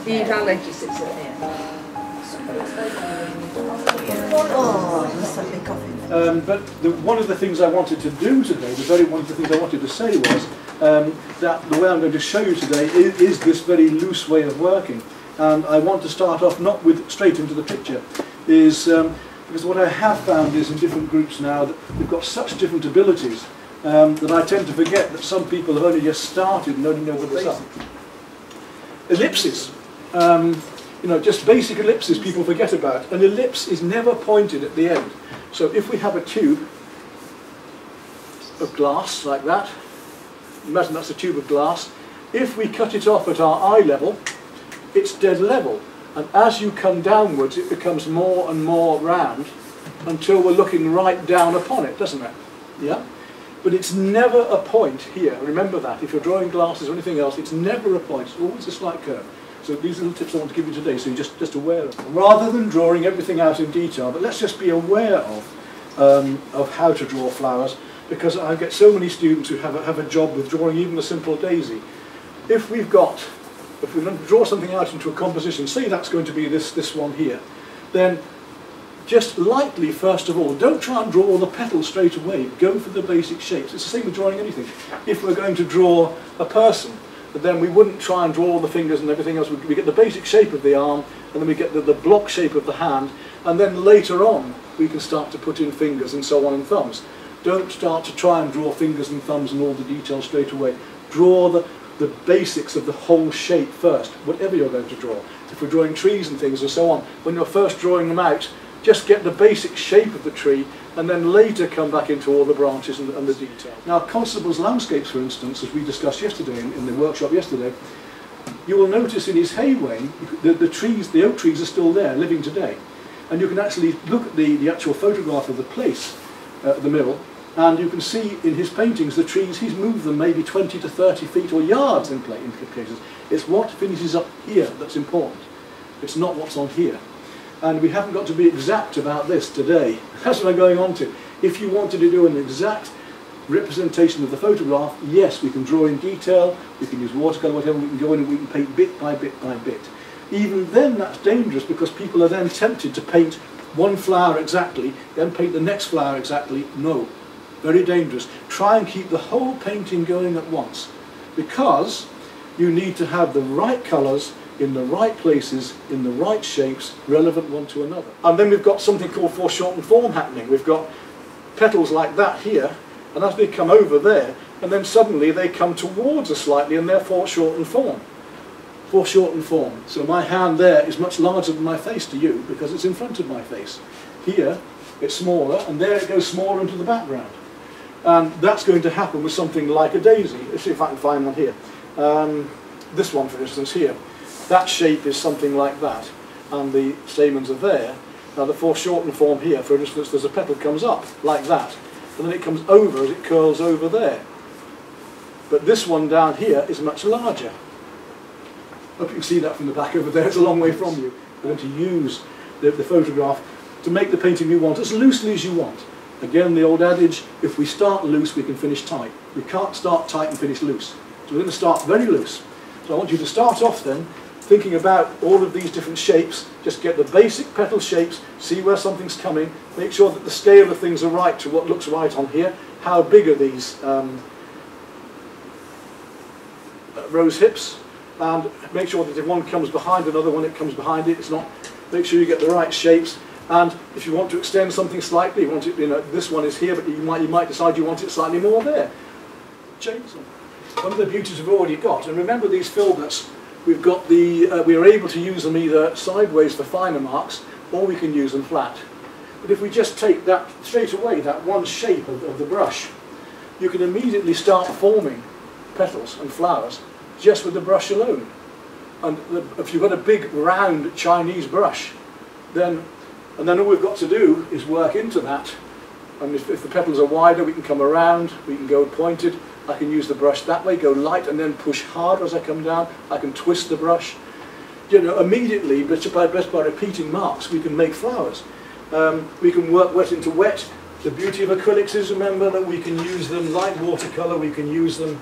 Eve, our lady sits at here. Oh, that's a big coffee. But one of the things I wanted to do today, one of the things I wanted to say was that the way I'm going to show you today is this very loose way of working. And I want to start off not with straight into the picture, because what I have found is in different groups now that we've got such different abilities that I tend to forget that some people have only just started and only know what they are. Ellipses. You know, just basic ellipses people forget about. An ellipse is never pointed at the end. So if we have a tube of glass like that, imagine that's a tube of glass, if we cut it off at our eye level, it's dead level. And as you come downwards, it becomes more and more round until we're looking right down upon it, doesn't it? Yeah? But it's never a point here. Remember that. If you're drawing glasses or anything else, it's never a point. It's always a slight curve. So these are the tips I want to give you today, so you're just aware of them. Rather than drawing everything out in detail, but let's just be aware of how to draw flowers, because I get so many students who have a job with drawing even a simple daisy. If we're going to draw something out into a composition, say that's going to be this one here, then just lightly, first of all, don't try and draw all the petals straight away. Go for the basic shapes. It's the same with drawing anything. If we're going to draw a person, then we wouldn't try and draw all the fingers and everything else. We get the basic shape of the arm, and then we get the block shape of the hand, and then later on we can start to put in fingers and so on and thumbs. Don't start to try and draw fingers and thumbs and all the details straight away. Draw the basics of the whole shape first, whatever you're going to draw. If we're drawing trees and things and so on, when you're first drawing them out, just get the basic shape of the tree and then later come back into all the branches and the detail. Now, Constable's landscapes, for instance, as we discussed yesterday in the workshop yesterday, you will notice in his hay wain, the oak trees are still there, living today. And you can actually look at the actual photograph of the place at the mill, and you can see in his paintings the trees, he's moved them maybe 20 to 30 feet or yards in cases. It's what finishes up here that's important. It's not what's on here. And we haven't got to be exact about this today. That's what I'm going on to. If you wanted to do an exact representation of the photograph, yes, we can draw in detail, we can use watercolour, whatever, we can go in and we can paint bit by bit by bit. Even then that's dangerous, because people are then tempted to paint one flower exactly, then paint the next flower exactly. No, very dangerous. Try and keep the whole painting going at once, because you need to have the right colours in the right places, in the right shapes, relevant one to another. And then we've got something called foreshortened form happening. We've got petals like that here, and as they come over there, and then suddenly they come towards us slightly, and they're foreshortened form. Foreshortened form. So my hand there is much larger than my face to you, because it's in front of my face. Here, it's smaller, and there it goes smaller into the background. And that's going to happen with something like a daisy. Let's see if I can find one here. This one, for instance, here. That shape is something like that, and the stamens are there. Now the foreshortened form here, for instance, there's a petal comes up like that, and then it comes over as it curls over there. But this one down here is much larger. Hope you can see that from the back over there. It's a long way from you. We're going to use the photograph to make the painting we want as loosely as you want. Again, the old adage, if we start loose, we can finish tight. We can't start tight and finish loose. So we're going to start very loose. So I want you to start off then thinking about all of these different shapes. Just get the basic petal shapes, see where something's coming, make sure that the scale of things are right to what looks right on here. How big are these rose hips? And make sure that if one comes behind another one, it comes behind it. It's not. Make sure you get the right shapes. And if you want to extend something slightly, you want it, this one is here, but you might decide you want it slightly more there. Change them. One of the beauties we've already got, and remember these filberts, we've got we are able to use them either sideways for finer marks, or we can use them flat. But if we just take that straight away, that one shape of the brush, you can immediately start forming petals and flowers just with the brush alone. And if you've got a big round Chinese brush, then all we've got to do is work into that. And if the petals are wider, we can come around, we can go pointed. I can use the brush that way, go light and then push harder as I come down. I can twist the brush. Immediately, just by repeating marks, we can make flowers. We can work wet into wet. The beauty of acrylics is, remember, that we can use them like watercolour, we can use them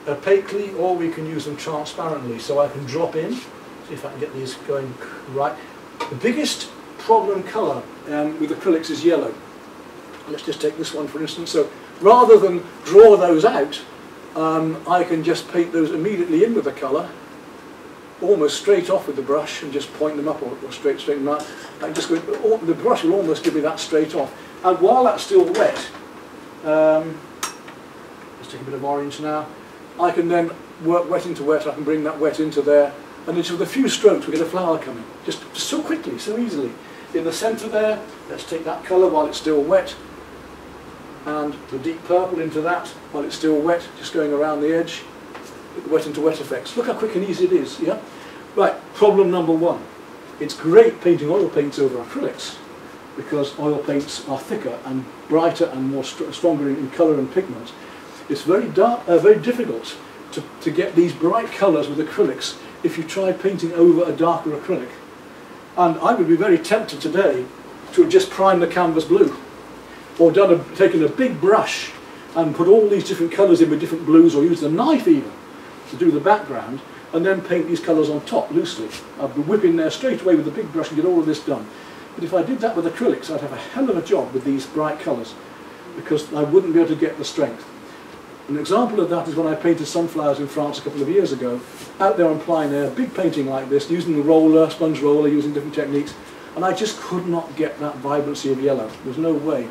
opaquely or we can use them transparently. So I can drop in, see if I can get these going right. The biggest problem colour with acrylics is yellow. Let's just take this one for instance. So rather than draw those out, I can just paint those immediately in with the colour, almost straight off with the brush, and just point them up or straighten them out. I just go, the brush will almost give me that straight off. And while that's still wet, let's take a bit of orange now. I can then work wet into wet. I can bring that wet into there, and then with a few strokes we get a flower coming, just so quickly, so easily. In the centre there, let's take that colour while it's still wet, and the deep purple into that while it's still wet, just going around the edge. Wet into wet effects. Look how quick and easy it is, yeah? Right, problem number one. It's great painting oil paints over acrylics because oil paints are thicker and brighter and more stronger in colour and pigment. It's very difficult to get these bright colours with acrylics if you try painting over a darker acrylic. And I would be very tempted today to have just primed the canvas blue, or taken a big brush and put all these different colours in with different blues, or used a knife even to do the background, and then paint these colours on top loosely. I'd be whipping there straight away with the big brush and get all of this done. But if I did that with acrylics, I'd have a hell of a job with these bright colours, because I wouldn't be able to get the strength. An example of that is when I painted sunflowers in France a couple of years ago, out there on plein air, big painting like this, using the roller, sponge roller, using different techniques, and I just could not get that vibrancy of yellow. There's no way.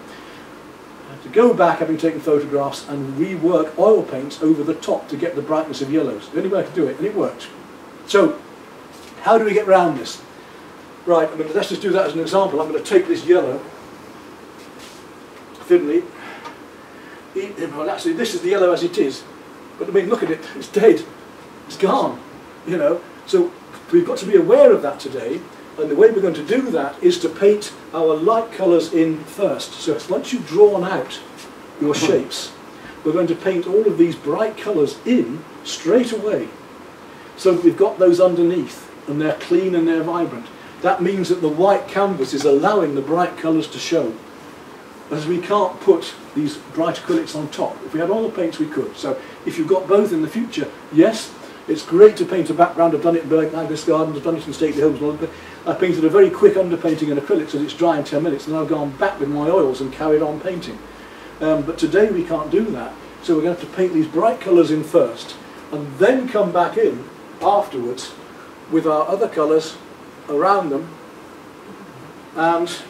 To go back, having taken photographs, and rework oil paints over the top to get the brightness of yellows. The only way I could do it, and it worked. So, how do we get around this? Right, let's just do that as an example. I'm going to take this yellow, thinly. Well, actually, this is the yellow as it is. But I mean, look at it, it's dead. It's gone, you know. So, we've got to be aware of that today. And the way we're going to do that is to paint our light colours in first. So once you've drawn out your shapes, we're going to paint all of these bright colours in straight away, so that we've got those underneath and they're clean and they're vibrant. That means that the white canvas is allowing the bright colours to show, as we can't put these bright acrylics on top. If we had all the paints we could. So if you've got both in the future, yes, it's great to paint a background. I've done it in Agnes Gardens, I've done it in Stately Homes and all that. I painted a very quick underpainting in acrylics and it's dry in 10 minutes, and I've gone back with my oils and carried on painting. But today we can't do that, so we're going to have to paint these bright colours in first and then come back in afterwards with our other colours around them and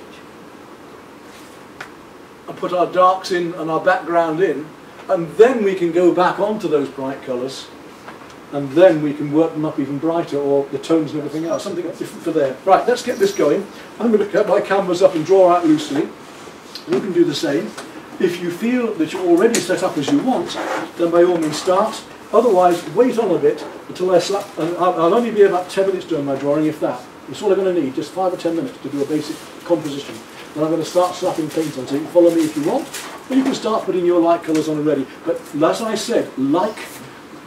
put our darks in and our background in, and then we can go back onto those bright colours, and then we can work them up even brighter, or the tones and everything else, something different for there. Right, let's get this going. I'm going to cut my canvas up and draw out loosely. You can do the same. If you feel that you're already set up as you want, then by all means start. Otherwise, wait on a bit until I slap. I'll only be about 10 minutes doing my drawing, if that. That's all I'm going to need, just 5 or 10 minutes to do a basic composition. Then I'm going to start slapping paint on, so you can follow me if you want, or you can start putting your light colours on already. But as I said, like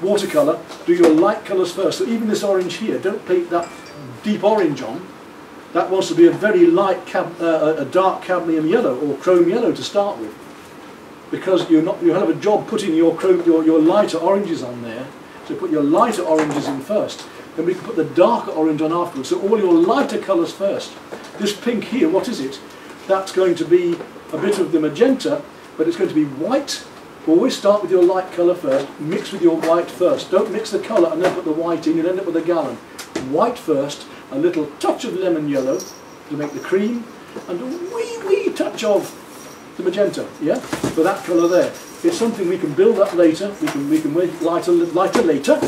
watercolour, do your light colours first. So even this orange here, don't paint that deep orange on. That wants to be a very light, a dark cadmium yellow or chrome yellow to start with, because you'll have a job putting your lighter oranges on there. So put your lighter oranges in first, then we can put the darker orange on afterwards. So all your lighter colours first. This pink here, what is it? That's going to be a bit of the magenta, but it's going to be white. Always start with your light colour first, mix with your white first. Don't mix the colour and then put the white in, you'll end up with a gallon. White first, a little touch of lemon yellow to make the cream, and a wee touch of the magenta, yeah, for that colour there. It's something we can build up later, we can make lighter later.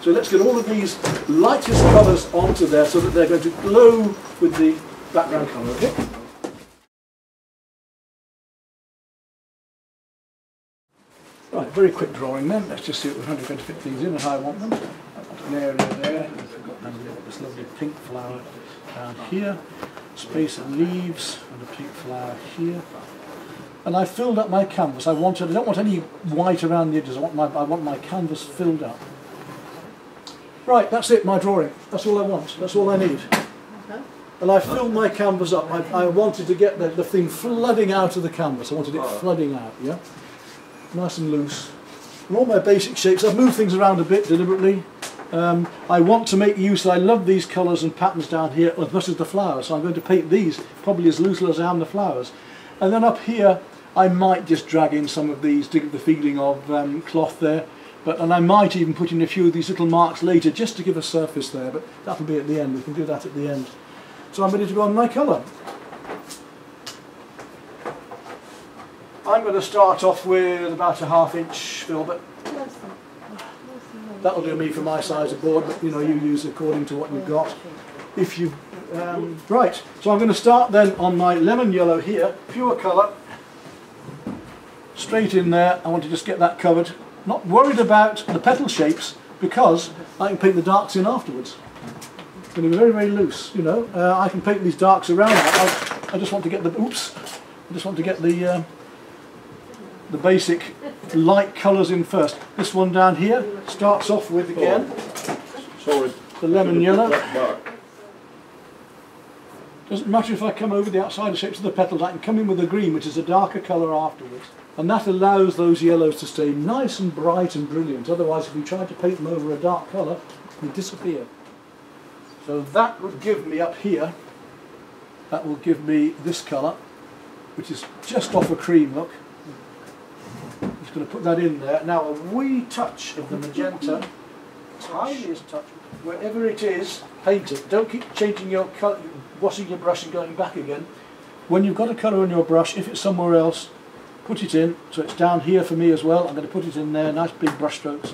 So let's get all of these lightest colours onto there so that they're going to glow with the background colour, okay? Right, very quick drawing then. Let's just see how we're going to fit these in and how I want them. I've got an area there, I've got this lovely pink flower down here, space of leaves and a pink flower here. And I filled up my canvas. I don't want any white around the edges, I want my canvas filled up. Right, that's it, my drawing. That's all I want, that's all I need. And I filled my canvas up. I wanted to get the thing flooding out of the canvas. I wanted it flooding out, yeah? Nice and loose. And all my basic shapes, I've moved things around a bit deliberately. I want to make use, I love these colours and patterns down here as much as the flowers, so I'm going to paint these probably as loosely as I am the flowers. And then up here I might just drag in some of these to give the feeling of cloth there, and I might even put in a few of these little marks later just to give a surface there, but that'll be at the end, we can do that at the end. So I'm ready to go on my colour. I'm going to start off with about a 1/2 inch filbert. That'll do me for my size of board, but you know, you use according to what you've got. If you right, so I'm going to start then on my lemon yellow here, pure colour, straight in there. I want to just get that covered. Not worried about the petal shapes because I can paint the darks in afterwards. It's going to be very, very loose, you know. I can paint these darks around that. I just want to get the I just want to get the basic light colours in first. This one down here starts off with, again, the lemon yellow. Doesn't matter if I come over the outside shapes of the petals, I can come in with the green, which is a darker colour afterwards. And that allows those yellows to stay nice and bright and brilliant. Otherwise, if we try to paint them over a dark colour, they disappear. So that would give me up here, that will give me this colour, which is just off a cream look. Just going to put that in there. Now a wee touch of the magenta, tiniest touch, wherever it is, paint it. Don't keep changing your colour, washing your brush and going back again. When you've got a colour on your brush, if it's somewhere else, put it in. So it's down here for me as well. I'm going to put it in there, nice big brush strokes.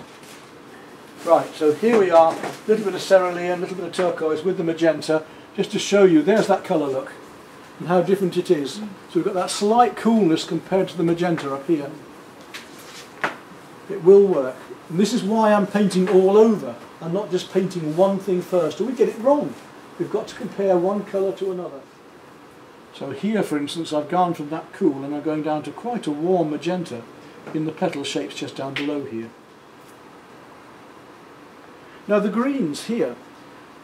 Right, so here we are, a little bit of cerulean, a little bit of turquoise with the magenta, just to show you, there's that colour look, and how different it is. So we've got that slight coolness compared to the magenta up here. It will work. And this is why I'm painting all over. I'm not just painting one thing first, or we get it wrong. We've got to compare one colour to another. So here, for instance, I've gone from that cool and I'm going down to quite a warm magenta in the petal shapes just down below here. Now the greens here,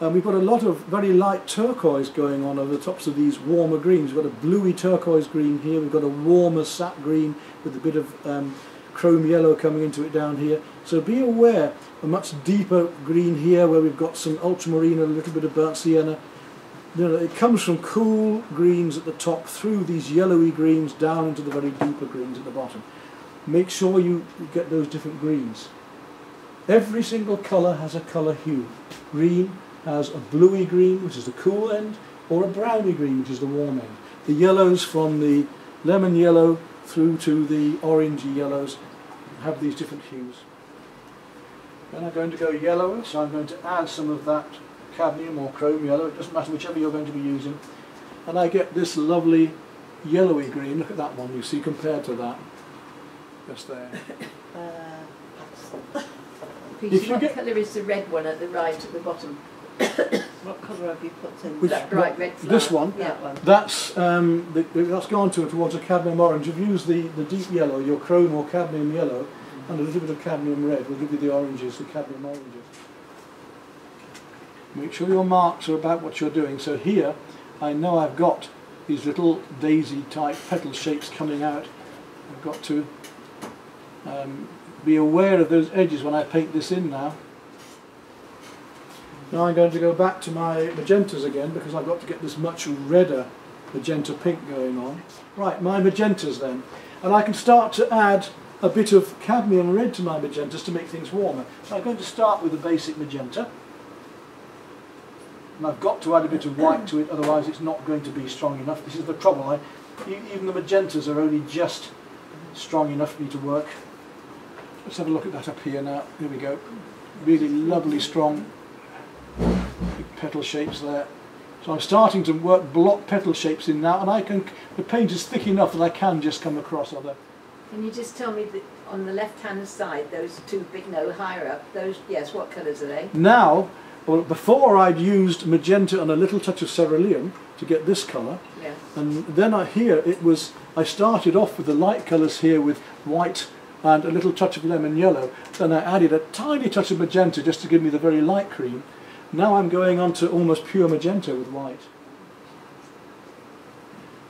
we've got a lot of very light turquoise going on over the tops of these warmer greens. We've got a bluey turquoise green here, we've got a warmer sap green with a bit of chrome yellow coming into it down here. So be aware, a much deeper green here where we've got some ultramarine and a little bit of burnt sienna. You know, it comes from cool greens at the top through these yellowy greens down into the very deeper greens at the bottom. Make sure you get those different greens. Every single colour has a colour hue. Green has a bluey green, which is the cool end, or a browny green, which is the warm end. The yellows from the lemon yellow through to the orangey yellows have these different hues. Then I'm going to go yellower, so I'm going to add some of that cadmium or chrome yellow, it doesn't matter whichever you're going to be using. And I get this lovely yellowy green, look at that one you see compared to that. Just there. Peter, what colour is the red one at the right at the bottom? What colour have you put in? That bright red flower. This one? Yeah. That's gone towards a cadmium orange. If you use the deep yellow, your chrome or cadmium yellow, and a little bit of cadmium red will give you the oranges, the cadmium oranges. Make sure your marks are about what you're doing. So here, I know I've got these little daisy type petal shapes coming out. I've got to be aware of those edges when I paint this in now. Now I'm going to go back to my magentas again because I've got to get this much redder magenta pink going on. Right, my magentas then. And I can start to add a bit of cadmium red to my magentas to make things warmer. So I'm going to start with a basic magenta. And I've got to add a bit of white to it, otherwise it's not going to be strong enough. This is the trouble. Even the magentas are only just strong enough for me to work. Let's have a look at that up here now. Here we go. Really lovely, strong big petal shapes there. So I'm starting to work block petal shapes in now, and the paint is thick enough that I can just come across other. Can you just tell me that on the left-hand side, those two big, no, higher up, those, yes, what colours are they? Now, well, before I'd used magenta and a little touch of cerulean to get this colour, Yeah. and then I started off with the light colours here with white and a little touch of lemon yellow. Then I added a tiny touch of magenta just to give me the very light cream. Now I'm going on to almost pure magenta with white.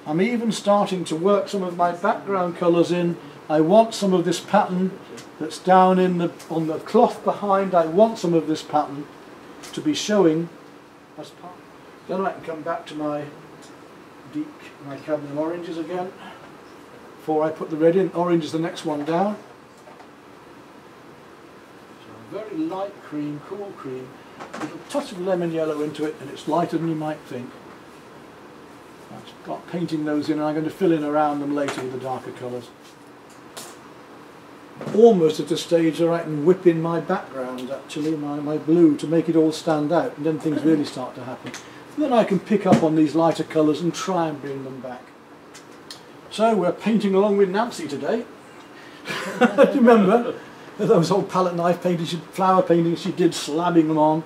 I'm even starting to work some of my background colours in. I want some of this pattern that's down on the cloth behind. I want some of this pattern to be showing as part. Then I can come back to my cadmium oranges again. Before I put the red in, orange is the next one down. So a very light cream, cool cream, a little touch of lemon yellow into it, and it's lighter than you might think. I've got painting those in, and I'm going to fill in around them later with the darker colours. Almost at a stage where I can whip in my background, actually, my blue, to make it all stand out, and then things really start to happen. And then I can pick up on these lighter colours and try and bring them back. So we're painting along with Nancy today. Do you remember those old palette knife paintings, flower paintings she did, slabbing them on?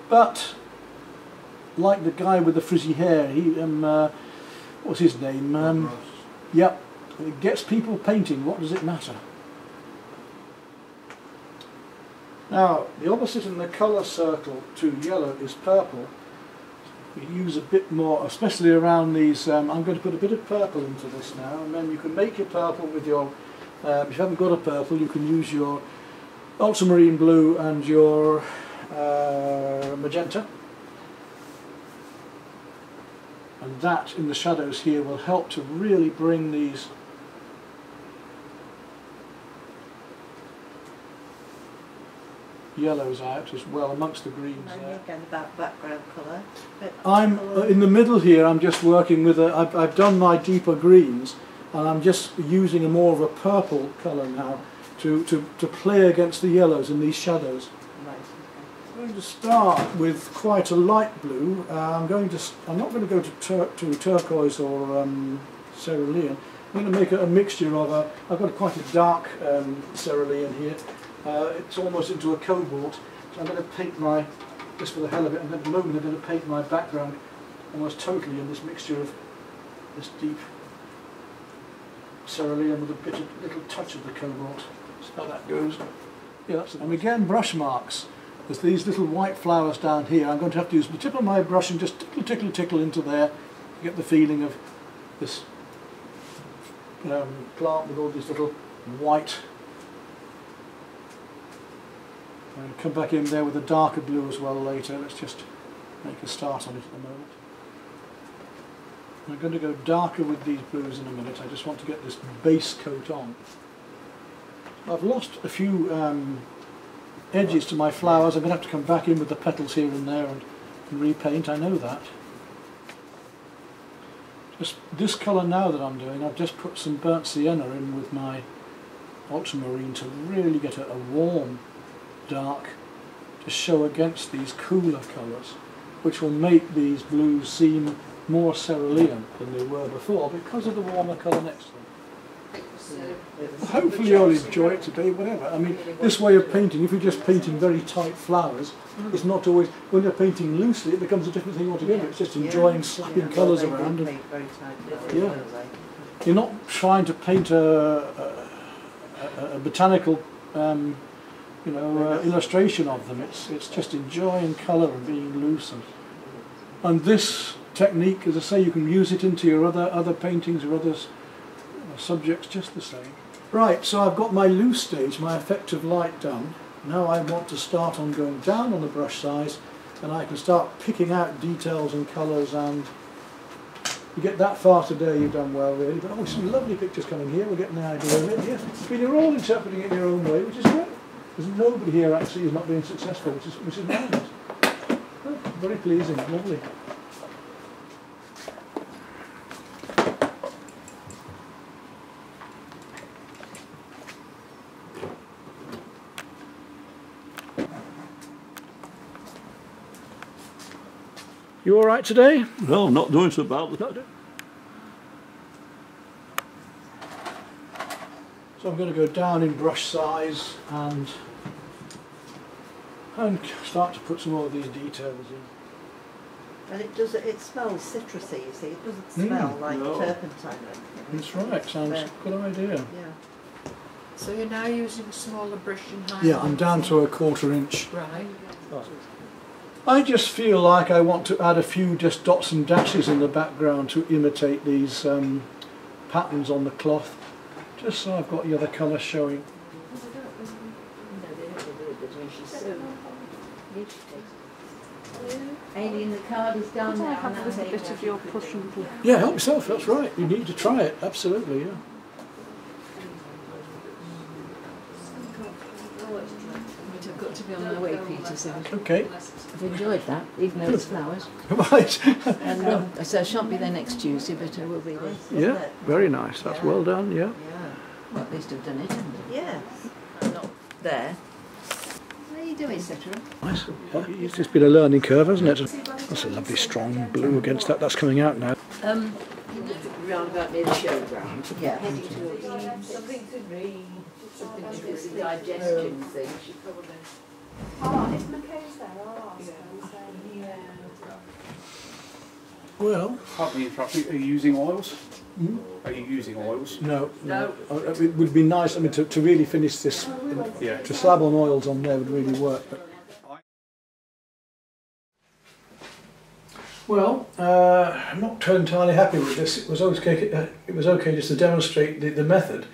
But like the guy with the frizzy hair, he what's his name? Yep, it gets people painting. What does it matter? Now the opposite in the colour circle to yellow is purple. We use a bit more, especially around these. I'm going to put a bit of purple into this now, and then you can make your purple with your. If you haven't got a purple, you can use your ultramarine blue and your magenta, and that in the shadows here will help to really bring these yellows out as well amongst the greens there. Again about background colour. I'm in the middle here. I'm just working with I've done my deeper greens, and I'm just using a more of a purple colour now to play against the yellows in these shadows. Right. I'm going to start with quite a light blue. I'm not going to go to turquoise or cerulean. I'm going to make a mixture of I've got quite a dark cerulean here. It's almost into a cobalt, so I'm going to paint just for the hell of it, and at the moment I'm going to paint my background almost totally in this mixture of this deep cerulean with a little touch of the cobalt. That's how that goes. Yeah, and again, brush marks. There's these little white flowers down here. I'm going to have to use the tip of my brush and just tickle into there to get the feeling of this plant with all these little white. I'm going to come back in there with a darker blue as well later. Let's just make a start on it at the moment. I'm going to go darker with these blues in a minute. I just want to get this base coat on. I've lost a few edges to my flowers. I'm going to have to come back in with the petals here and there and repaint. I know that. Just this colour now that I'm doing, I've just put some burnt sienna in with my ultramarine to really get a warm dark to show against these cooler colours, which will make these blues seem more cerulean than they were before because of the warmer colour next to them. Hopefully you'll enjoy it today, whatever. I mean, this way of painting, if you're just painting very tight flowers, it's not always, when you're painting loosely, it becomes a different thing altogether. It's just enjoying slapping colours around. And, you're not trying to paint a botanical illustration of them. It's just enjoying colour and being loose. And this technique, as I say, you can use it into your other paintings or other subjects just the same. Right, so I've got my loose stage, my effective light done. Now I want to start on going down on the brush size, and I can start picking out details and colours, and you get that far today, you've done well really. But oh, some lovely pictures coming here, we're getting the idea of it. Yes, but you're all interpreting it in your own way, which is great. There's nobody here actually who's not being successful, which is marvellous. Oh, very pleasing, lovely. You all right today? Well, not doing so badly. So I'm going to go down in brush size and start to put some more of these details in. And it smells citrusy, you see. It doesn't smell like turpentine. That's right, sounds a good idea. Yeah. So you're now using a smaller brush in highlight? Yeah, I'm down to a 1/4 inch. Right. I just feel like I want to add a few just dots and dashes in the background to imitate these patterns on the cloth, just so I've got the other colour showing. she's so beautiful. Aileen, the card is done now. Have a little bit of your push and pull. Yeah, help yourself, that's right. You need to try it, absolutely, yeah. I've got to be on my way, Peter, so Okay. I've enjoyed that, even though it's flowers. Right. And so I shan't be there next Tuesday, but I will be there. Yeah, very nice. That's well done, yeah. Well, at least I've done it, haven't I? Yes. I'm not there. How are you doing, Cetera? Nice. Well, it's just been a learning curve, hasn't it? That's a lovely strong blue against that. That's coming out now. Round about near the showground. Yeah. Something to read. Something to do with the digestion thing. She probably. Oh, if McKay's there, I'll ask her. Yeah. Well, Pardon me interrupting, are you using oils? Are you using oils? no. It would be nice, I mean, to really finish this, Yeah. to slab on oils on there would really work. But. Well, I'm not entirely happy with this. It was okay just to demonstrate the method,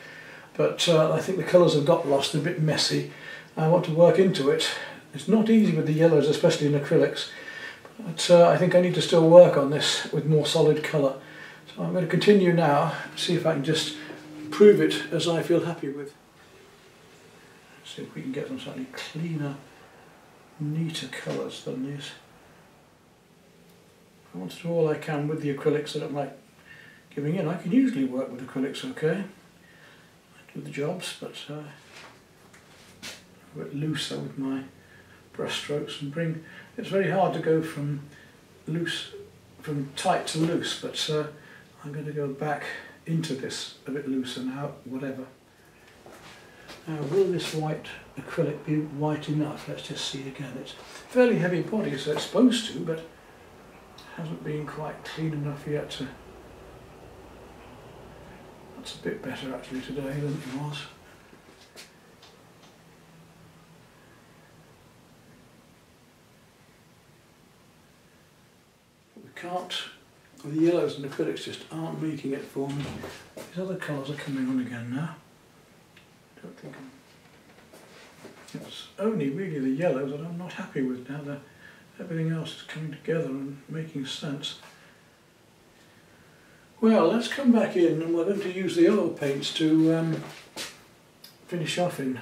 but I think the colours have got lost, a bit messy. I want to work into it. It's not easy with the yellows, especially in acrylics, but I think I need to still work on this with more solid colour. So I'm going to continue now, see if I can just improve it as I feel happy with. See if we can get some slightly cleaner, neater colours than these. I want to do all I can with the acrylics that I'm like giving in. I can usually work with acrylics okay. I do the jobs, but a bit looser with my brush strokes and bring. It's very hard to go from tight to loose, but I'm going to go back into this a bit looser now, whatever. Now, will this white acrylic be white enough? Let's just see again. It's fairly heavy body, so it's supposed to, but hasn't been quite clean enough yet to. That's a bit better actually today than it was. We can't, the yellows and acrylics just aren't making it for me. These other colours are coming on again now. Don't think it's only really the yellows that I'm not happy with now. Everything else is coming together and making sense. Well, let's come back in and we're going to use the oil paints to finish off on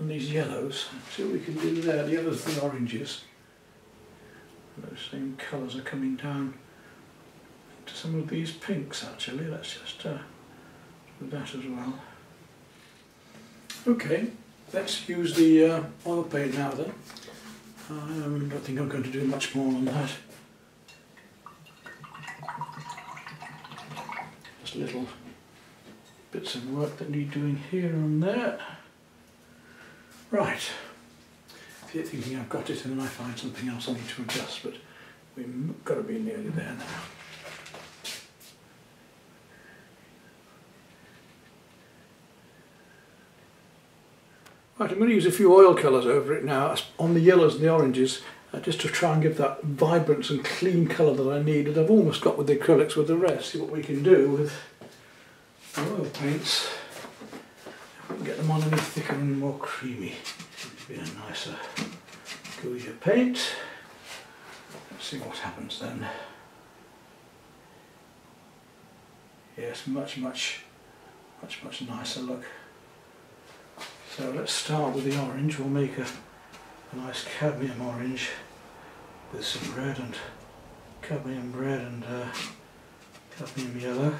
these yellows. See what we can do there. The others are the oranges. And those same colours are coming down to some of these pinks actually. Let's just do that as well. Okay, let's use the oil paint now then. I don't think I'm going to do much more on that. Just little bits of work that need doing here and there. Right. If you're thinking I've got it and then I find something else I need to adjust, but we've got to be nearly there now. Right, I'm going to use a few oil colours over it now, on the yellows and the oranges, just to try and give that vibrance and clean colour that I need, that I've almost got with the acrylics with the rest. See what we can do with the oil paints. If we can get them on any thicker and more creamy. Be a nicer, gooier paint. Let's see what happens then. Yes, much nicer look. So let's start with the orange. We'll make a nice cadmium orange with some red and cadmium red and cadmium yellow.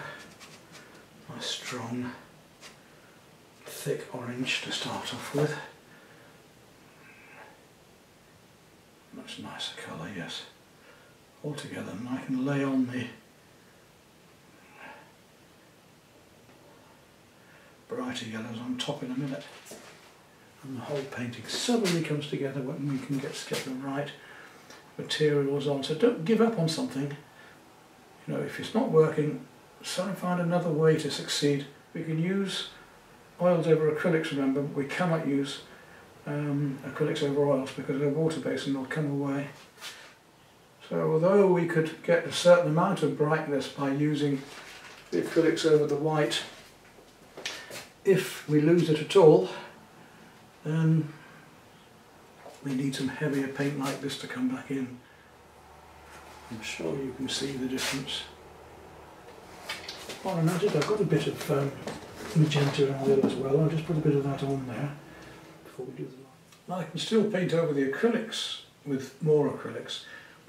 Nice strong, thick orange to start off with. Much nicer colour, yes. All together, and I can lay on the brighter yellows on top in a minute, and the whole painting suddenly comes together when we can get the right materials on. So don't give up on something. You know, if it's not working, try and find another way to succeed. We can use oils over acrylics, remember, but we cannot use acrylics over oils because they're water-based and they'll come away. So although we could get a certain amount of brightness by using the acrylics over the white, if we lose it at all, then we need some heavier paint like this to come back in. I'm sure you can see the difference. While I'm at it, I've got a bit of magenta and oil as well. I'll just put a bit of that on there before we do the line. I can still paint over the acrylics with more acrylics,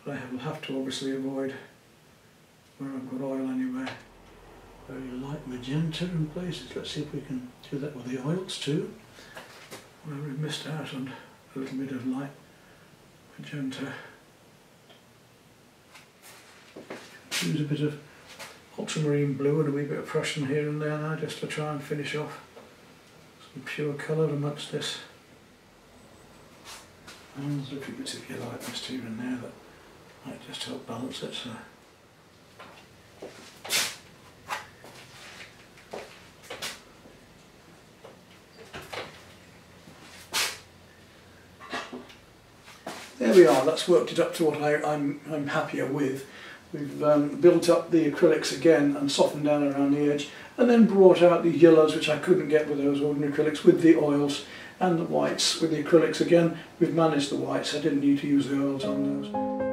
but I will have to obviously avoid where I've got oil anywhere. Very light magenta in places. Let's see if we can do that with the oils too. Where we've missed out on a little bit of light magenta. Use a bit of ultramarine blue and a wee bit of Prussian here and there now, just to try and finish off some pure colour amongst this. And there's a few bits of yellow mist here and there that might just help balance it. So. There we are, that's worked it up to what I'm happier with. We've built up the acrylics again and softened down around the edge, and then brought out the yellows, which I couldn't get with those ordinary acrylics, with the oils, and the whites with the acrylics again. We've managed the whites, I didn't need to use the oils on those.